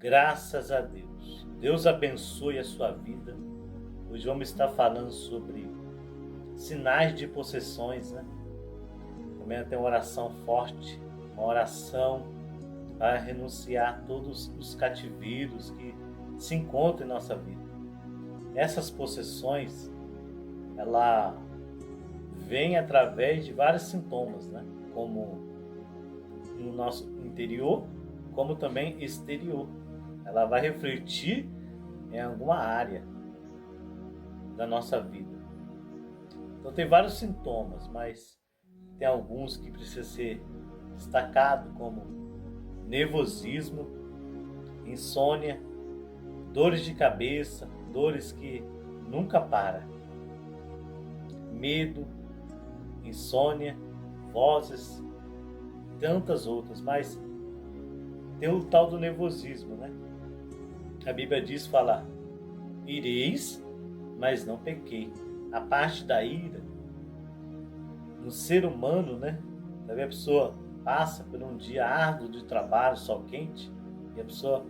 Graças a Deus. Deus abençoe a sua vida. Hoje vamos estar falando sobre sinais de possessões, né? Também tem uma oração forte, uma oração para renunciar a todos os cativeiros que se encontram em nossa vida. Essas possessões, ela vem através de vários sintomas, né? Como no nosso interior, como também exterior. Ela vai refletir em alguma área da nossa vida. Então tem vários sintomas, mas tem alguns que precisam ser destacados, como nervosismo, insônia, dores de cabeça, dores que nunca param, medo, insônia, vozes, tantas outras, mas tem o tal do nervosismo, né? A Bíblia diz, fala, ireis, mas não pequei. A parte da ira, no ser humano, né? A pessoa passa por um dia árduo de trabalho, sol quente, e a pessoa,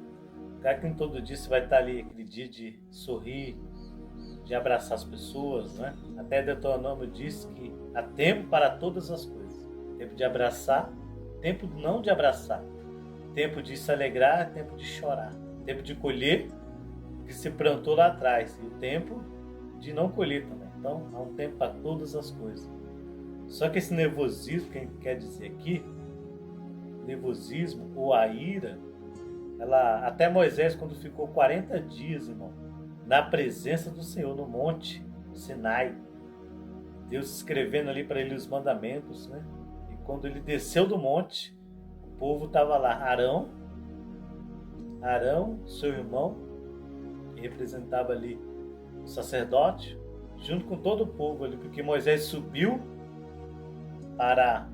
claro que em todo dia você vai estar ali, aquele dia de sorrir, de abraçar as pessoas, né? Até Deuteronômio diz que há tempo para todas as coisas. Tempo de abraçar, tempo não de abraçar. Tempo de se alegrar, tempo de chorar. Tempo de colher o que se plantou lá atrás. E o tempo de não colher também. Então, há um tempo para todas as coisas. Só que esse nervosismo, que a gente quer dizer aqui, nervosismo ou a ira, ela, até Moisés, quando ficou 40 dias, irmão, na presença do Senhor, no monte Sinai, Deus escrevendo ali para ele os mandamentos, né? E quando ele desceu do monte, o povo estava lá, Arão, seu irmão, que representava ali o sacerdote, junto com todo o povo ali, porque Moisés subiu para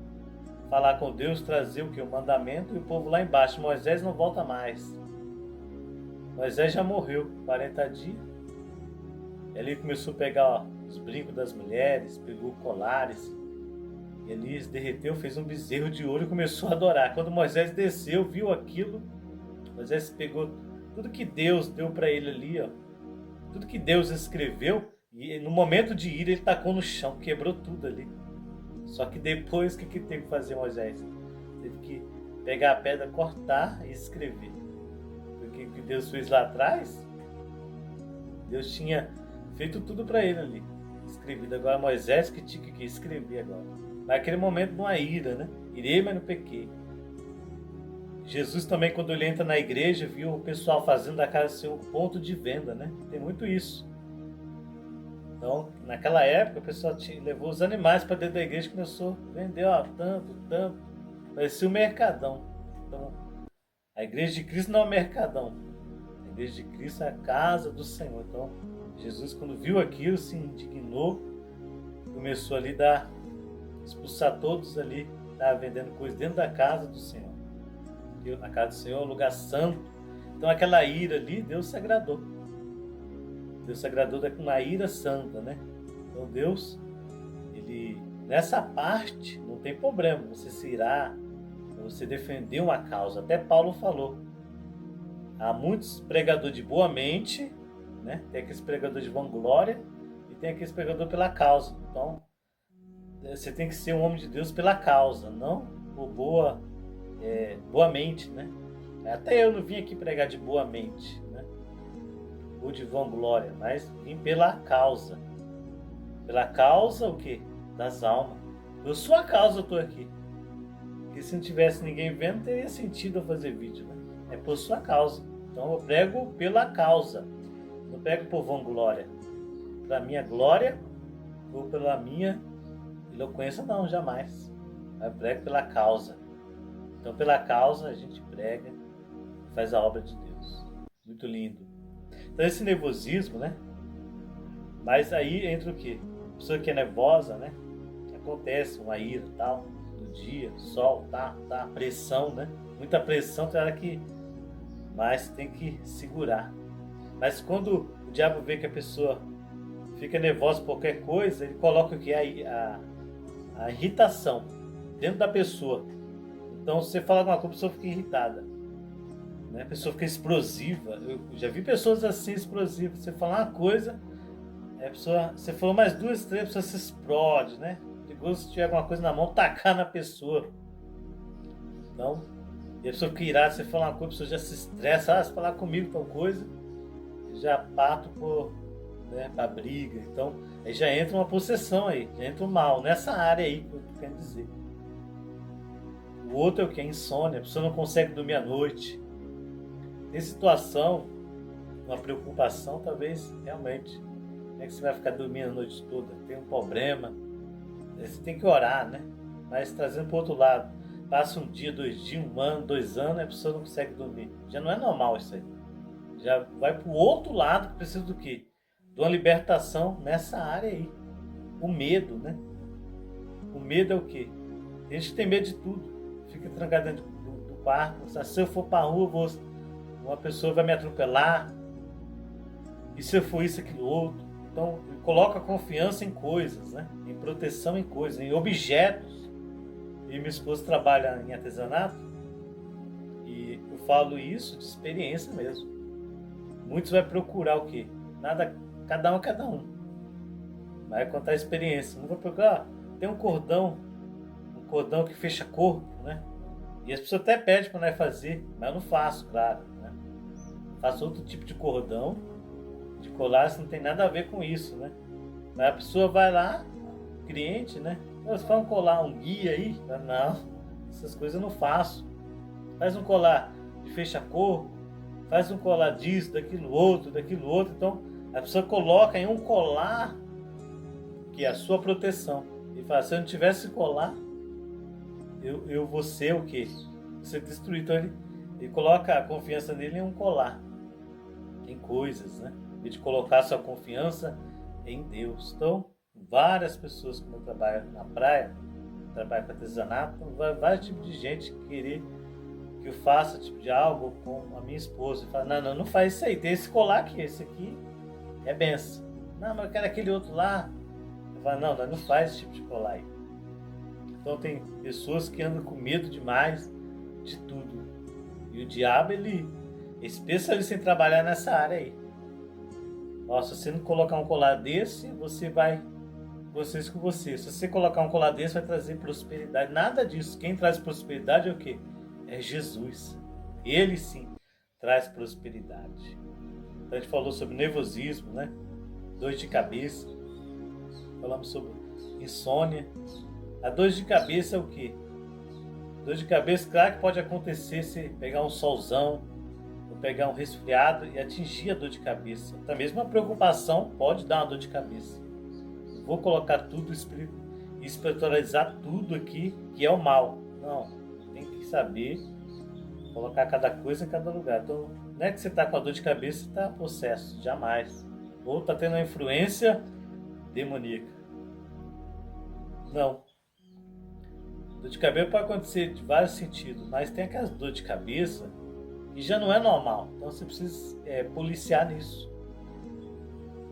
falar com Deus, trazer o que? O mandamento, e o povo lá embaixo. Moisés não volta mais. Moisés já morreu, 40 dias. E ali começou a pegar os brincos das mulheres, pegou colares. E Elias derreteu, fez um bezerro de ouro e começou a adorar. Quando Moisés desceu, viu aquilo, Moisés pegou tudo que Deus deu para ele ali, ó, tudo que Deus escreveu, e no momento de ira ele tacou no chão, quebrou tudo ali. Só que depois, o que teve que fazer Moisés? Teve que pegar a pedra, cortar e escrever. Porque o que Deus fez lá atrás, Deus tinha feito tudo para ele ali, escrevido. Agora Moisés que tinha que escrever agora. Naquele momento, numa ira, né? Irei, mas não pequei. Jesus também, quando ele entra na igreja, viu o pessoal fazendo da casa do Senhor um ponto de venda, né? Tem muito isso. Então, naquela época, o pessoal levou os animais para dentro da igreja e começou a vender, ó, tanto. Parecia um mercadão. Então, a igreja de Cristo não é um mercadão. A igreja de Cristo é a casa do Senhor. Então, Jesus, quando viu aquilo, se indignou, começou ali a expulsar todos ali que estavam vendendo coisas dentro da casa do Senhor. A casa do Senhor é um lugar santo. Então aquela ira ali, Deus se agradou. Deus se agradou com uma ira santa, né? Então Deus, ele, nessa parte, não tem problema você se irar, você defender uma causa. Até Paulo falou. Há muitos pregadores de boa mente, né? Tem aqueles pregadores de vanglória e tem aqueles pregadores pela causa. Então, você tem que ser um homem de Deus pela causa, não por boa mente, né? Até eu não vim aqui pregar de boa mente, né? Ou de vanglória, mas vim pela causa. Pela causa o quê? Das almas. Por sua causa eu estou aqui. Porque se não tivesse ninguém vendo, não teria sentido eu fazer vídeo, né? É por sua causa. Então eu prego pela causa. Não prego por vanglória. Pela minha glória ou pela minha eloquência, não, jamais. Eu prego pela causa. Então, pela causa, a gente prega e faz a obra de Deus. Muito lindo. Então, esse nervosismo, né? Mas aí entra o quê? A pessoa que é nervosa, né? Acontece uma ira, tal, no dia, sol, pressão, né? Muita pressão, tem hora que... Mas tem que segurar. Mas quando o diabo vê que a pessoa fica nervosa por qualquer coisa, ele coloca o quê? A irritação dentro da pessoa. Então, se você falar alguma coisa, a pessoa fica irritada. né? A pessoa fica explosiva. Eu já vi pessoas assim explosivas. Você falar uma coisa, a pessoa, você falou mais duas, três, a pessoa se explode, né? Perigoso se tiver alguma coisa na mão, tacar na pessoa. Então, e a pessoa fica irada, você fala uma coisa, a pessoa já se estressa, se falar comigo tal coisa, já parto pra briga. Então, aí já entra uma possessão aí, já entra o mal, nessa área aí que eu tô querendo dizer. O outro é o que? É insônia, a pessoa não consegue dormir à noite. Tem situação, uma preocupação, talvez, realmente. Como é que você vai ficar dormindo a noite toda? Tem um problema. Você tem que orar, né? Mas trazendo para o outro lado. Passa um dia, 2 dias, 1 ano, 2 anos, a pessoa não consegue dormir. Já não é normal isso aí. Já vai para o outro lado que precisa do quê? De uma libertação nessa área aí. O medo, né? O medo é o quê? Tem gente que tem medo de tudo. Fica trancado dentro do quarto. Se eu for para a rua, uma pessoa vai me atropelar. E se eu for isso, aquilo, outro. Então, coloca confiança em coisas, né? Em proteção em coisas, em objetos. E minha esposa trabalha em artesanato. E eu falo isso de experiência mesmo. Muitos vão procurar o quê? Nada, cada um. Vai contar a experiência. Não vai procurar, tem um cordão que fecha corpo, né? E as pessoas até pedem para nós fazer, mas eu não faço, claro, né? Faço outro tipo de cordão, de colar, isso não tem nada a ver com isso, né? Mas a pessoa vai lá, cliente, né? Você vai colar um guia aí? Não, essas coisas eu não faço. Faz um colar de fecha-corpo, faz um colar disso, daquilo outro. Então, a pessoa coloca em um colar que é a sua proteção. E fala, se eu não tivesse colar, eu vou ser o quê? Ser destruído. Então, ele coloca a confiança dele em um colar, em coisas, né? E de colocar sua confiança em Deus. Então, várias pessoas, como eu trabalho na praia, trabalho com artesanato, vários tipos de gente querer que eu faça tipo de algo com a minha esposa. E fala, não faz isso aí, tem esse colar aqui, esse aqui é benção. Não, mas eu quero aquele outro lá. Eu falo, não faz esse tipo de colar aí. Então tem pessoas que andam com medo demais de tudo. E o diabo, ele é especialista em trabalhar nessa área aí. Nossa, se você não colocar um colar desse, você vai vocês com você. Se você colocar um colar desse, vai trazer prosperidade. Nada disso. Quem traz prosperidade é o quê? É Jesus. Ele sim traz prosperidade. Então a gente falou sobre nervosismo, né? Dor de cabeça. Falamos sobre insônia. A dor de cabeça é o quê? Dor de cabeça, claro que pode acontecer se pegar um solzão, ou pegar um resfriado e atingir a dor de cabeça. Até mesmo uma preocupação pode dar uma dor de cabeça. Vou colocar tudo e espiritualizar tudo aqui que é o mal. Não, tem que saber colocar cada coisa em cada lugar. Então, não é que você está com a dor de cabeça e está possesso, jamais. Ou está tendo uma influência demoníaca. Não. Dor de cabeça pode acontecer de vários sentidos, mas tem aquelas dor de cabeça que já não é normal. Então você precisa policiar nisso.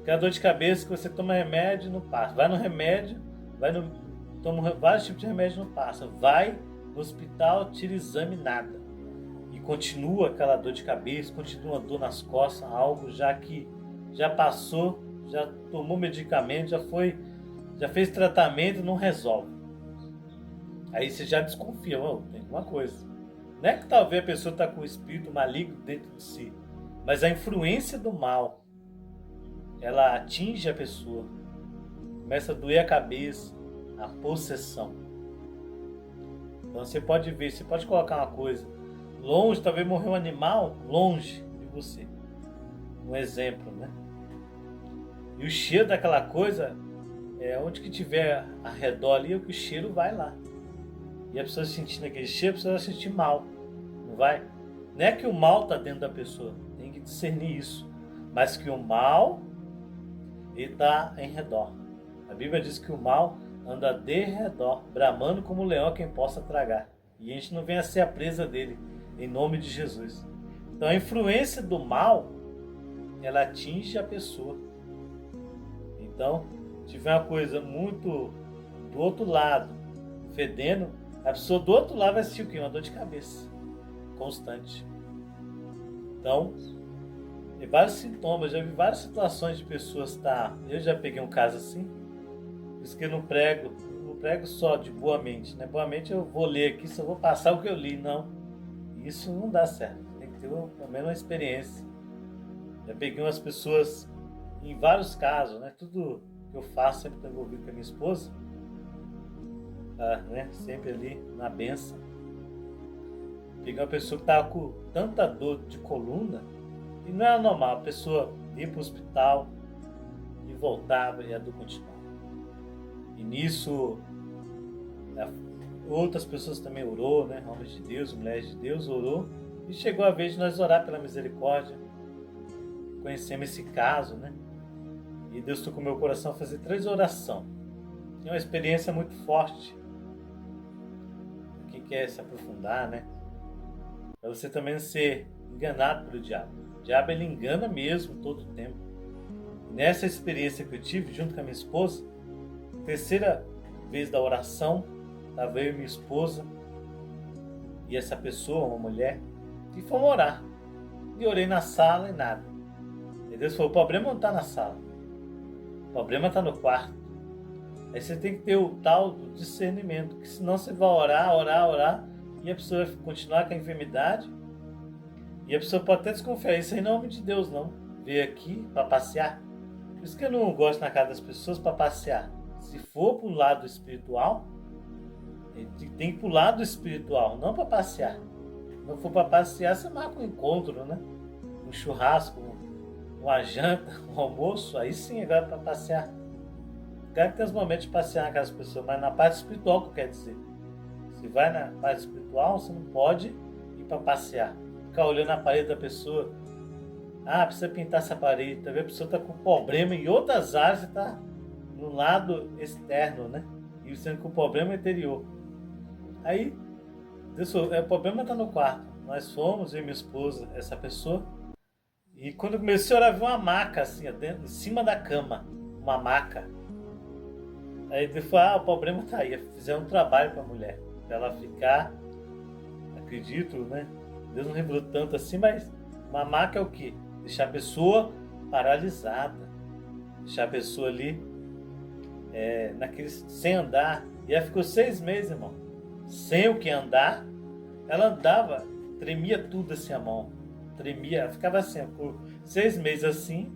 Aquela dor de cabeça que você toma remédio e não passa. Vai no remédio, toma vários tipos de remédio e não passa. Vai no hospital, tira exame, nada. E continua aquela dor de cabeça, continua dor nas costas, algo já que já passou, já tomou medicamento, já fez tratamento e não resolve. Aí você já desconfia, tem alguma coisa. Não é que talvez a pessoa está com o espírito maligno dentro de si, mas a influência do mal, ela atinge a pessoa. Começa a doer a cabeça, a possessão. Então você pode ver, você pode colocar uma coisa longe, talvez morreu um animal longe de você. Um exemplo, né? E o cheiro daquela coisa, onde que tiver ao redor ali, o cheiro vai lá. E a pessoa sentindo aquele cheiro, a pessoa vai sentir mal. Não vai? Não é que o mal está dentro da pessoa. Tem que discernir isso. Mas que o mal está em redor. A Bíblia diz que o mal anda de redor, bramando como um leão quem possa tragar. E a gente não vem a ser a presa dele, em nome de Jesus. Então a influência do mal, ela atinge a pessoa. Então, se tiver uma coisa muito do outro lado, fedendo, a pessoa do outro lado vai sentir o quê? Uma dor de cabeça constante. Então, tem vários sintomas, já vi várias situações de pessoas eu já peguei um caso assim, por isso que eu não prego só de boa mente, né? Boa mente eu vou ler aqui, só vou passar o que eu li, não. Isso não dá certo, tem que ter pelo menos uma experiência. Já peguei umas pessoas em vários casos, né? Tudo que eu faço sempre estou envolvido com a minha esposa, né? Sempre ali na benção. Peguei uma pessoa que estava com tanta dor de coluna e não era normal. A pessoa ia para o hospital e voltava e a dor continuava. E nisso, outras pessoas também orou, né? Homens de Deus, mulheres de Deus orou. E chegou a vez de nós orar pela misericórdia. Conhecemos esse caso, né? E Deus tocou meu coração a fazer 3 orações. É uma experiência muito forte. Quem quer se aprofundar, né? Para você também não ser enganado pelo diabo. O diabo, ele engana mesmo todo o tempo. E nessa experiência que eu tive, junto com a minha esposa, 3ª vez da oração, estava eu e minha esposa e essa pessoa, uma mulher, e fomos orar. E orei na sala e nada. E Deus falou, o problema não está na sala. O problema está no quarto. Aí você tem que ter o tal do discernimento, que senão você vai orar, e a pessoa vai continuar com a enfermidade, e a pessoa pode até desconfiar, isso aí não é nome de Deus não, veio aqui para passear. Por isso que eu não gosto na casa das pessoas para passear. Se for para o lado espiritual, tem que ir para o lado espiritual, não para passear. Se não for para passear, você marca um encontro, né? Um churrasco, uma janta, um almoço, aí sim agora para passear. Claro que tem os momentos de passear na casa das pessoas, mas na parte espiritual, que eu quero dizer. Se vai na parte espiritual, você não pode ir para passear. Ficar olhando a parede da pessoa. Precisa pintar essa parede. Talvez a pessoa está com problema em outras áreas, você está no lado externo, né? E sendo que o problema é interior. Aí, o problema está no quarto. Nós fomos, eu e minha esposa, essa pessoa. E quando eu comecei a orar, vi uma maca assim, em cima da cama. Uma maca. Aí ele falou, o problema está aí. Fizeram um trabalho para a mulher. Para ela ficar, acredito, né? Deus não revelou tanto assim, mas uma maca é o quê? Deixar a pessoa paralisada. Deixar a pessoa ali, sem andar. E ela ficou 6 meses, irmão. Sem o que andar. Ela andava, tremia tudo assim a mão. Tremia, ela ficava assim, por 6 meses assim.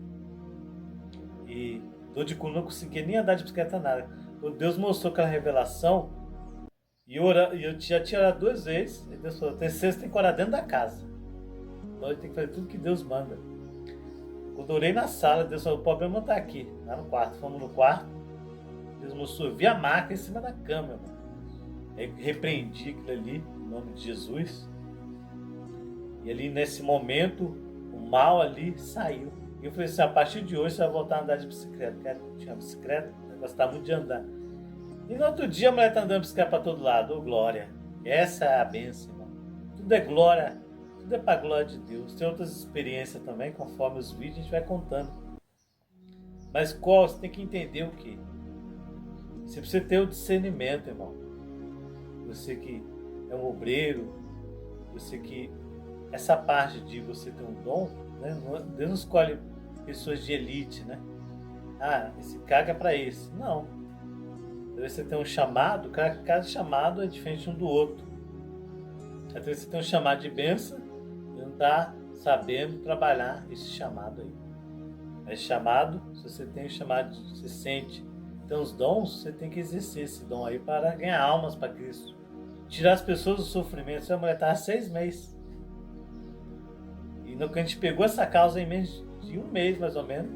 E dor de coluna, não conseguia nem andar de bicicleta, nada. Quando Deus mostrou aquela revelação, e eu já tinha orado 2 vezes, e Deus falou, terceiro você tem que orar dentro da casa. Então ele tem que fazer tudo que Deus manda. Quando eu orei na sala, Deus falou, o problema não está aqui, lá no quarto. Fomos no quarto, Deus mostrou, eu vi a marca em cima da cama, irmão. Aí repreendi aquilo ali, em nome de Jesus. E ali nesse momento, o mal ali saiu. E eu falei assim, a partir de hoje você vai voltar a andar de bicicleta. Eu tinha uma bicicleta, eu gostava muito de andar. E no outro dia a mulher está andando de bicicleta para todo lado. Ô glória! Essa é a bênção, irmão. Tudo é glória, tudo é para a glória de Deus. Tem outras experiências também, conforme os vídeos a gente vai contando. Mas você tem que entender o quê? Você precisa ter o discernimento, irmão. Você que é um obreiro, você que... Essa parte de você ter um dom, né? Deus não escolhe pessoas de elite, né? Esse cargo é para esse. Não. Talvez você tenha um chamado, cada chamado é diferente um do outro. Talvez você tenha um chamado de bênção e não está sabendo trabalhar esse chamado aí. Esse chamado, se você tem um chamado, você sente, tem os dons, você tem que exercer esse dom aí para ganhar almas para Cristo. Tirar as pessoas do sofrimento. Sua mulher estava 6 meses. E no que a gente pegou essa causa em menos de 1 mês, mais ou menos,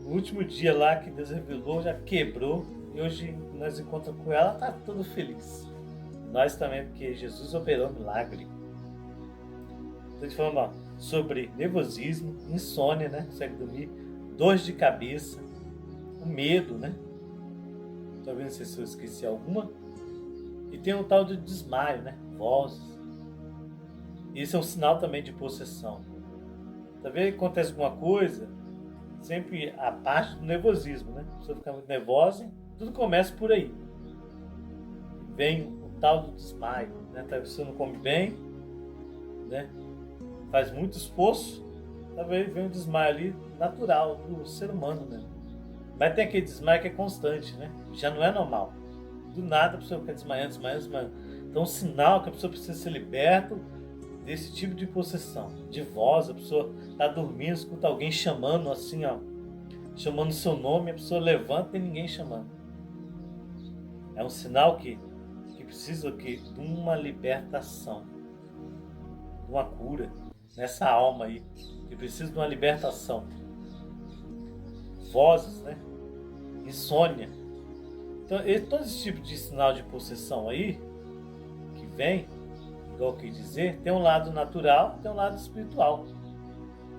no último dia lá que Deus revelou, já quebrou. E hoje nós encontramos com ela, está tudo feliz. Nós também, porque Jesus operou um milagre. Estou te falando sobre nervosismo, insônia, né? Consegue dormir, dores de cabeça, o medo, né? Estou vendo se eu esqueci alguma. E tem um tal de desmaio, né? Vozes. Isso é um sinal também de possessão. Talvez acontece alguma coisa, sempre a parte do nervosismo, né? A pessoa fica muito nervosa, tudo começa por aí. Vem o tal do desmaio, né? Talvez você não come bem, né? faz muito esforço, talvez venha um desmaio ali natural do ser humano, né? Mas tem aquele desmaio que é constante, né? Já não é normal. Do nada a pessoa fica desmaiando. Então é um sinal que a pessoa precisa ser liberta desse tipo de possessão, de voz. A pessoa está dormindo, escuta alguém chamando assim, ó, chamando o seu nome, a pessoa levanta e ninguém chamando. É um sinal que precisa de uma libertação, de uma cura nessa alma aí, que precisa de uma libertação. Vozes, né? Insônia. Então, todo esse tipo de sinal de possessão aí, que vem, igual eu quis dizer, tem um lado natural, tem um lado espiritual.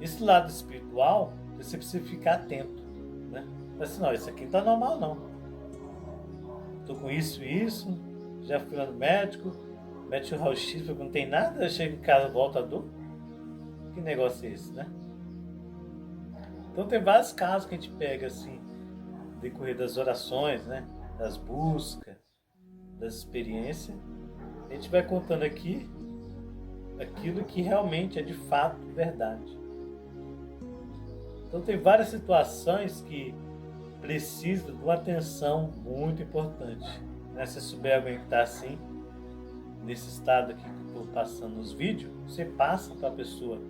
Esse lado espiritual, você precisa ficar atento, né? Assim, não, isso aqui não tá normal não. Tô com isso e isso, já fui lá no médico, mete o raio-x, porque não tem nada, chega em casa, volta a dor. Que negócio é esse, né? Então tem vários casos que a gente pega assim, no decorrer das orações, né? Das buscas, das experiências. A gente vai contando aqui aquilo que realmente é de fato verdade. Então tem várias situações que precisam de uma atenção muito importante. Né? Se souber alguém que está assim, nesse estado aqui que eu estou passando nos vídeos, você passa para a pessoa.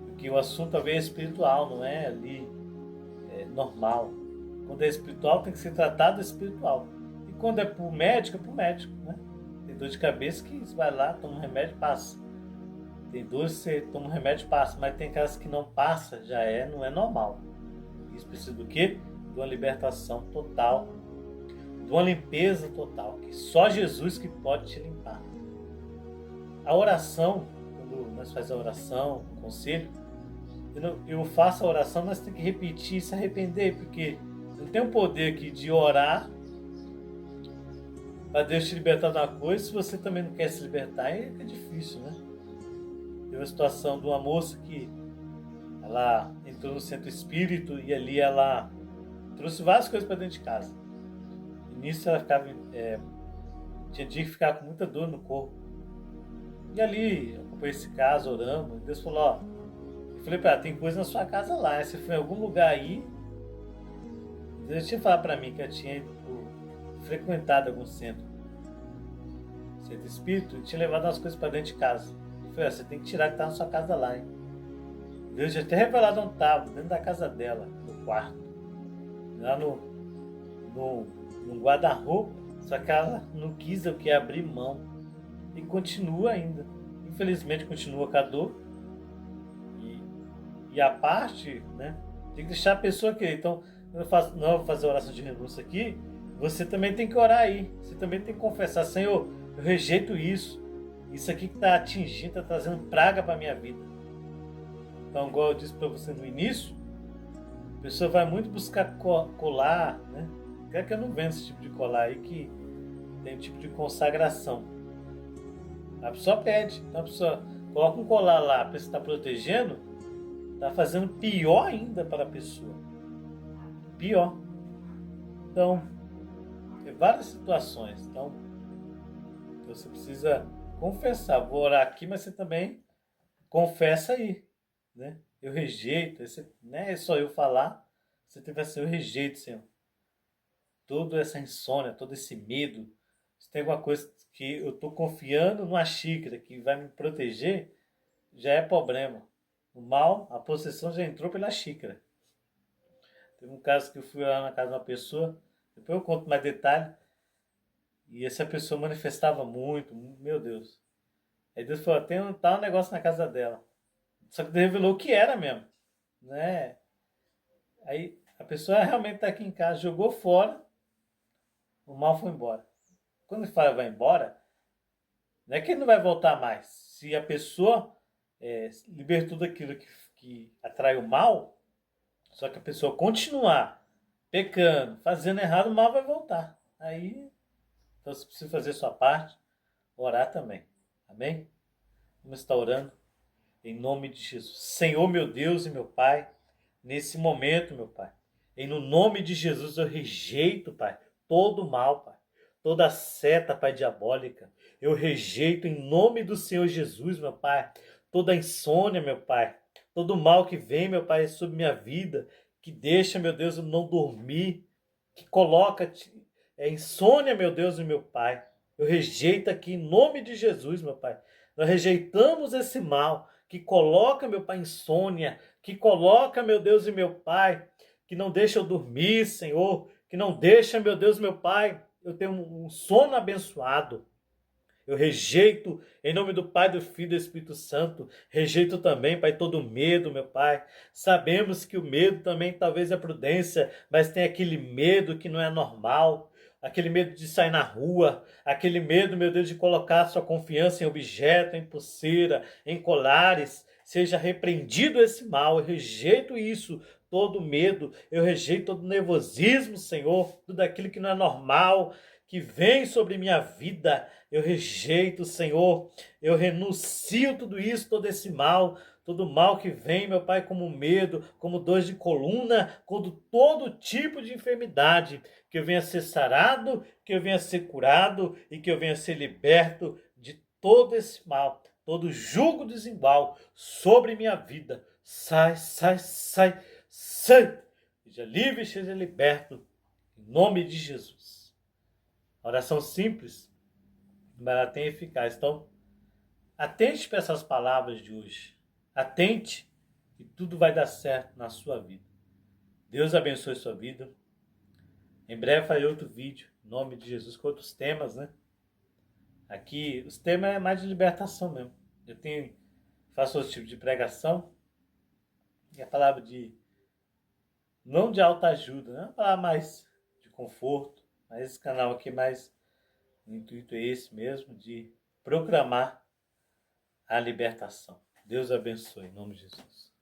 Porque o assunto talvez é espiritual, não é ali normal. Quando é espiritual tem que ser tratado espiritual. E quando é pro médico, né? Tem dor de cabeça que você vai lá, toma um remédio e passa. Tem dor, você toma um remédio e passa. Mas tem casos que não passa, não é normal. Isso precisa do quê? De uma libertação total. De uma limpeza total. Que só Jesus que pode te limpar. A oração, quando nós fazemos a oração, o conselho, eu faço a oração, nós temos que repetir e se arrepender, porque não tem o poder aqui de orar para Deus te libertar de uma coisa, se você também não quer se libertar, aí é difícil, né? Teve uma situação de uma moça que ela entrou no centro espírito e ali ela trouxe várias coisas para dentro de casa. E nisso ela ficava, tinha dia que ficava com muita dor no corpo. E ali, eu acompanhei esse caso, orando, e Deus falou, ó, eu falei para ela, tem coisa na sua casa lá, você foi em algum lugar aí. Deus tinha falado para mim que eu tinha frequentado algum centro espírito e tinha levado umas coisas para dentro de casa. Eu falei, você tem que tirar que tá na sua casa lá, hein? Deus já até revelado onde estava, dentro da casa dela, no quarto. Lá no guarda-roupa, só que ela não quis abrir mão. E continua ainda. Infelizmente continua com a dor. E a parte, né? Tem que deixar a pessoa querer. Então, eu vou fazer oração de renúncia aqui. Você também tem que orar aí. Você também tem que confessar, Senhor, eu rejeito isso. Isso aqui que está atingindo, está trazendo praga para a minha vida. Então, igual eu disse para você no início, a pessoa vai muito buscar colar, né? Quer que eu não vendo esse tipo de colar aí que tem um tipo de consagração. A pessoa pede. Então a pessoa coloca um colar lá para estar protegendo, está fazendo pior ainda para a pessoa. Pior. Então, tem várias situações. Então, você precisa confessar. Vou orar aqui, mas você também confessa aí. Né? Eu rejeito. Não é só eu falar. Você tem que assim, eu rejeito, Senhor. Toda essa insônia, todo esse medo. Se tem alguma coisa que eu estou confiando numa xícara que vai me proteger, já é problema. O mal, a possessão já entrou pela xícara. Teve um caso que eu fui lá na casa de uma pessoa, depois eu conto mais detalhe, e essa pessoa manifestava muito, meu Deus. Aí Deus falou, tem um negócio na casa dela. Só que Deus revelou o que era mesmo. Né? Aí a pessoa realmente está aqui em casa, jogou fora, o mal foi embora. Quando ele fala vai embora, não é que ele não vai voltar mais. Se a pessoa libertou daquilo que atrai o mal, só que a pessoa continuar pecando, fazendo errado, o mal vai voltar. Aí, então você precisa fazer a sua parte, orar também. Amém? Vamos estar orando em nome de Jesus. Senhor, meu Deus e meu Pai, nesse momento, meu Pai, no nome de Jesus eu rejeito, Pai, todo o mal, Pai. Toda seta, Pai, diabólica, eu rejeito em nome do Senhor Jesus, meu Pai. toda insônia, meu Pai, todo mal que vem, meu Pai, sobre minha vida, que deixa, meu Deus, eu não dormir, que coloca insônia, meu Deus e meu Pai. Eu rejeito aqui em nome de Jesus, meu Pai. Nós rejeitamos esse mal que coloca, meu Pai, insônia, que coloca, meu Deus e meu Pai, que não deixa eu dormir, Senhor, que não deixa, meu Deus, meu Pai, eu ter um sono abençoado. Eu rejeito, em nome do Pai, do Filho e do Espírito Santo, rejeito também, Pai, todo medo, meu Pai. Sabemos que o medo também talvez é prudência, mas tem aquele medo que não é normal, aquele medo de sair na rua, aquele medo, meu Deus, de colocar sua confiança em objeto, em pulseira, em colares. Seja repreendido esse mal, eu rejeito isso, todo medo, eu rejeito todo nervosismo, Senhor, tudo aquilo que não é normal, que vem sobre minha vida. Eu rejeito, Senhor, eu renuncio tudo isso, todo esse mal, todo mal que vem, meu Pai, como medo, como dor de coluna, como todo tipo de enfermidade, que eu venha ser sarado, que eu venha ser curado e que eu venha ser liberto de todo esse mal, todo jugo desigual sobre minha vida. Sai, sai, sai, sai. Seja livre, seja liberto, em nome de Jesus. Oração simples, mas ela tem eficácia. Então, atente para essas palavras de hoje. Atente e tudo vai dar certo na sua vida. Deus abençoe sua vida. Em breve farei outro vídeo, em nome de Jesus, com outros temas, né? Aqui, os temas é mais de libertação mesmo. Faço outro tipo de pregação. E a palavra não de alta ajuda, né? A palavra mais de conforto. Mas esse canal aqui mais, o intuito é esse mesmo, de proclamar a libertação. Deus abençoe, em nome de Jesus.